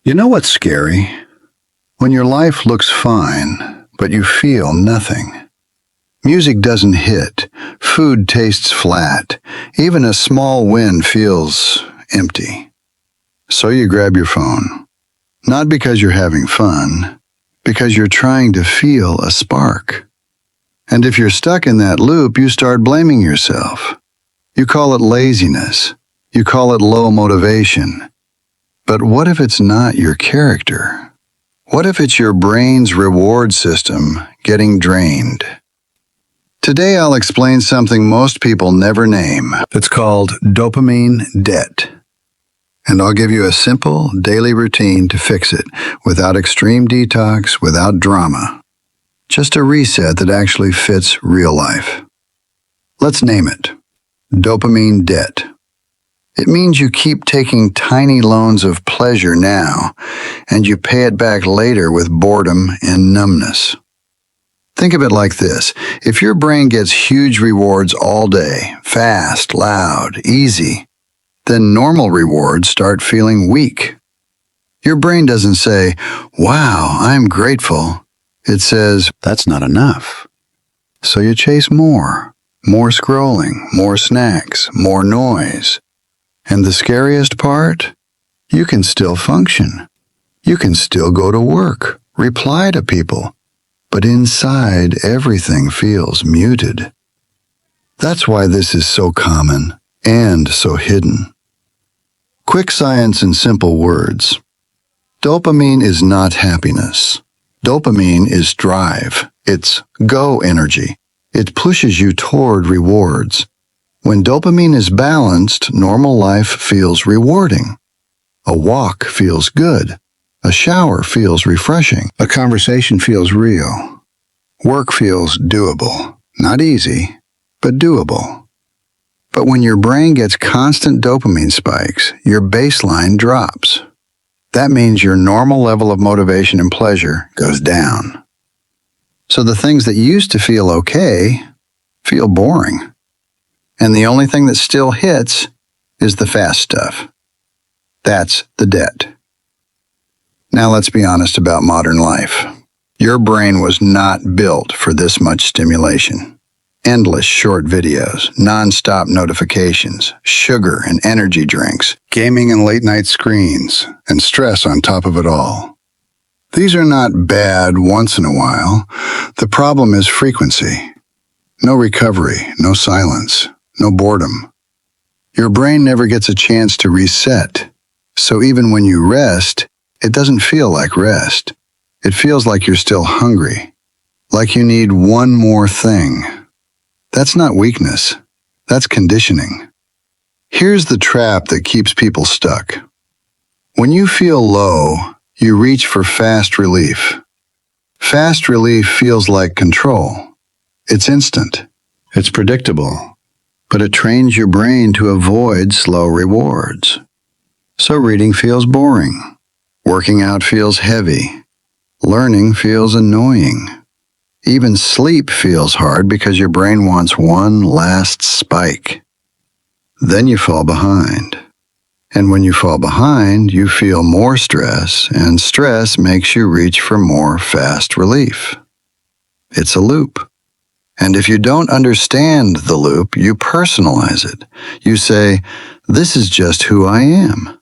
You know what's scary? When your life looks fine, but you feel nothing. Music doesn't hit, food tastes flat, even a small win feels empty. So you grab your phone, not because you're having fun, because you're trying to feel a spark. And if you're stuck in that loop, you start blaming yourself. You call it laziness. You call it low motivation. But what if it's not your character? What if it's your brain's reward system getting drained? Today I'll explain something most people never name. It's called dopamine debt. And I'll give you a simple daily routine to fix it, without extreme detox, without drama. Just a reset that actually fits real life. Let's name it. Dopamine debt. It means you keep taking tiny loans of pleasure now, and you pay it back later with boredom and numbness. Think of it like this. If your brain gets huge rewards all day, fast, loud, easy, then normal rewards start feeling weak. Your brain doesn't say, "Wow, I'm grateful." It says, "That's not enough." So you chase more scrolling, more snacks, more noise. And the scariest part? You can still function. You can still go to work, reply to people, but inside everything feels muted. That's why this is so common and so hidden. Quick science in simple words. Dopamine is not happiness. Dopamine is drive. It's go energy. It pushes you toward rewards. When dopamine is balanced, normal life feels rewarding. A walk feels good. A shower feels refreshing. A conversation feels real. Work feels doable. Not easy, but doable. But when your brain gets constant dopamine spikes, your baseline drops. That means your normal level of motivation and pleasure goes down. So the things that used to feel okay feel boring. And the only thing that still hits is the fast stuff. That's the debt. Now let's be honest about modern life. Your brain was not built for this much stimulation. Endless short videos, nonstop notifications, sugar and energy drinks, gaming and late-night screens, and stress on top of it all. These are not bad once in a while. The problem is frequency. No recovery, no silence. No boredom. Your brain never gets a chance to reset. So even when you rest, it doesn't feel like rest. It feels like you're still hungry. Like you need one more thing. That's not weakness. That's conditioning. Here's the trap that keeps people stuck. When you feel low, you reach for fast relief. Fast relief feels like control. It's instant. It's predictable. But it trains your brain to avoid slow rewards. So reading feels boring. Working out feels heavy. Learning feels annoying. Even sleep feels hard because your brain wants one last spike. Then you fall behind. And when you fall behind, you feel more stress, and stress makes you reach for more fast relief. It's a loop. And if you don't understand the loop, you personalize it. You say, "This is just who I am."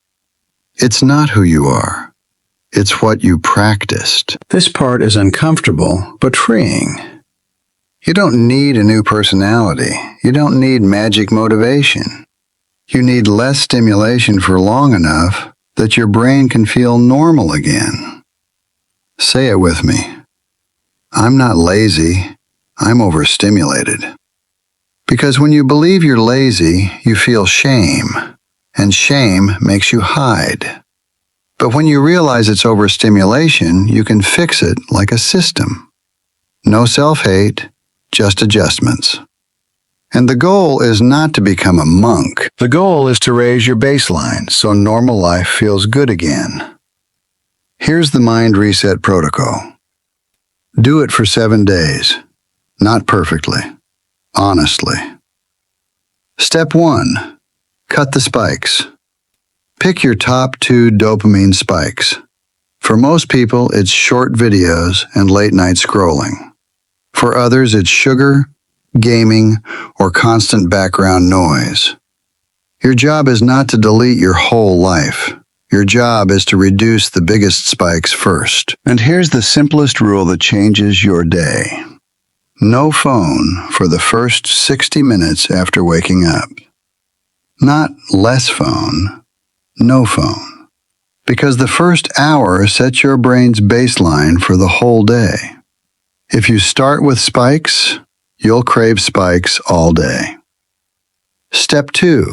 It's not who you are. It's what you practiced. This part is uncomfortable, but freeing. You don't need a new personality. You don't need magic motivation. You need less stimulation for long enough that your brain can feel normal again. Say it with me. I'm not lazy. I'm overstimulated. Because when you believe you're lazy, you feel shame, and shame makes you hide. But when you realize it's overstimulation, you can fix it like a system. No self-hate, just adjustments. And the goal is not to become a monk. The goal is to raise your baseline so normal life feels good again. Here's the mind reset protocol. Do it for 7 days. Not perfectly. Honestly. Step 1. Cut the spikes. Pick your top 2 dopamine spikes. For most people, it's short videos and late-night scrolling. For others, it's sugar, gaming, or constant background noise. Your job is not to delete your whole life. Your job is to reduce the biggest spikes first. And here's the simplest rule that changes your day. No phone for the first 60 minutes after waking up. Not less phone, no phone. Because the first hour sets your brain's baseline for the whole day. If you start with spikes, you'll crave spikes all day. Step 2.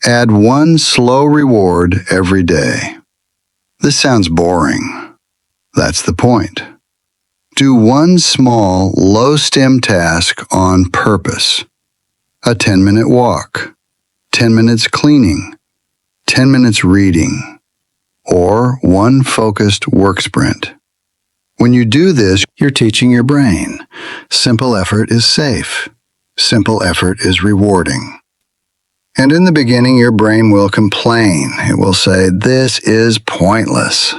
Add one slow reward every day. This sounds boring. That's the point. Do one small, low-stim task on purpose. A 10-minute walk, 10 minutes cleaning, 10 minutes reading, or one focused work sprint. When you do this, you're teaching your brain. Simple effort is safe. Simple effort is rewarding. And in the beginning, your brain will complain. It will say, "This is pointless."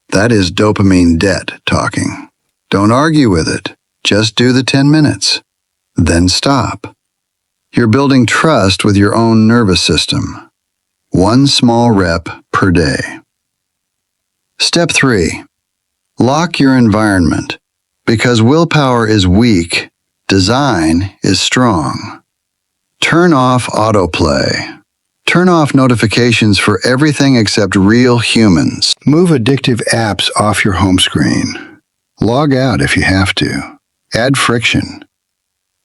That is dopamine debt talking. Don't argue with it. Just do the 10 minutes. Then stop. You're building trust with your own nervous system. One small rep per day. Step 3. Lock your environment. Because willpower is weak, design is strong. Turn off autoplay. Turn off notifications for everything except real humans. Move addictive apps off your home screen. Log out if you have to. Add friction.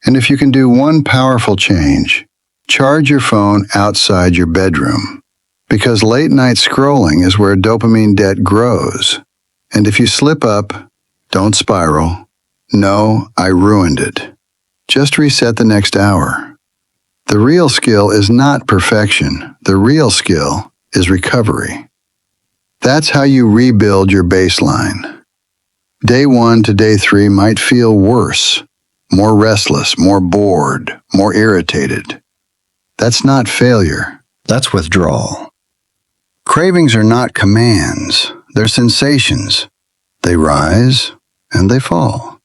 And if you can do one powerful change, charge your phone outside your bedroom. Because late-night scrolling is where dopamine debt grows. And if you slip up, don't spiral. No, I ruined it. Just reset the next hour. The real skill is not perfection. The real skill is recovery. That's how you rebuild your baseline. Day 1 to day 3 might feel worse, more restless, more bored, more irritated. That's not failure. That's withdrawal. Cravings are not commands. They're sensations. They rise and they fall.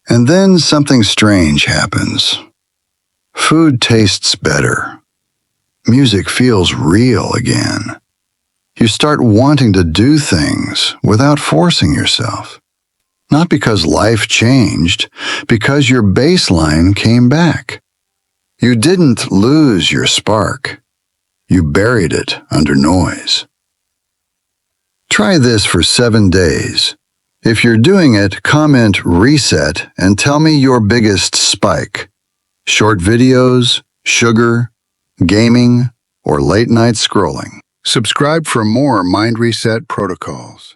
And then something strange happens. Food tastes better. Music feels real again. You start wanting to do things without forcing yourself. Not because life changed, because your baseline came back. You didn't lose your spark. You buried it under noise. Try this for 7 days. If you're doing it, comment reset and tell me your biggest spike. Short videos, sugar, gaming, or late-night scrolling. Subscribe for more Mind Reset protocols.